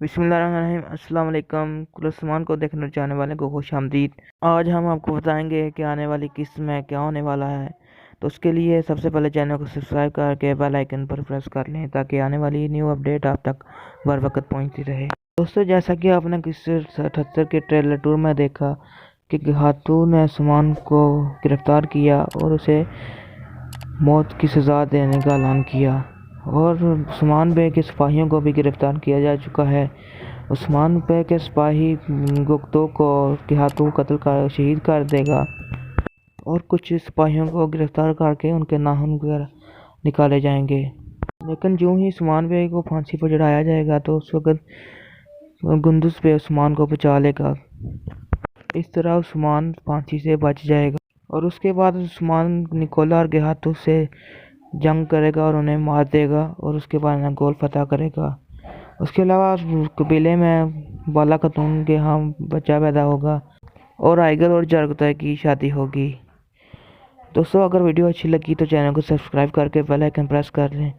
बिस्मिल्लाहिर्रहमानिर्रहीम। अस्सलाम वालेकुम। कुल सामान को देखने जाने वाले को खुश आमदीद। आज हम आपको बताएंगे कि आने वाली किस्त में क्या होने वाला है। तो उसके लिए सबसे पहले चैनल को सब्सक्राइब करके बेल आइकन पर प्रेस कर लें ताकि आने वाली न्यू अपडेट आप तक बर वक्त पहुँचती रहे। दोस्तों, जैसा कि आपने किसी 78 के ट्रेलर टूर में देखा कि खातून ने उस्मान को गिरफ्तार किया और उसे मौत की सज़ा देने का ऐलान किया, और उस्मान बे के सिपाहियों को भी गिरफ्तार किया जा चुका है। उस्मान बे के सिपाही गुप्तों को के हाथों कत्ल कर शहीद कर देगा और कुछ सिपाहियों को गिरफ्तार करके उनके नाखून वगैरह निकाले जाएंगे। लेकिन जो ही उस्मान बे को फांसी पर चढ़ाया जाएगा तो उस वक्त गुंदुस बे उस्मान को बचा लेगा। इस तरह उस्मान फांसी से बच जाएगा और उसके बाद उस्मान निकोला और के हाथों से जंग करेगा और उन्हें मार देगा और उसके बाद गोल फतह करेगा। उसके अलावा कबीले में बाला खातून के यहाँ बच्चा पैदा होगा और आइगर और जरगता की शादी होगी। दोस्तों, अगर वीडियो अच्छी लगी तो चैनल को सब्सक्राइब करके बेल आइकन प्रेस कर लें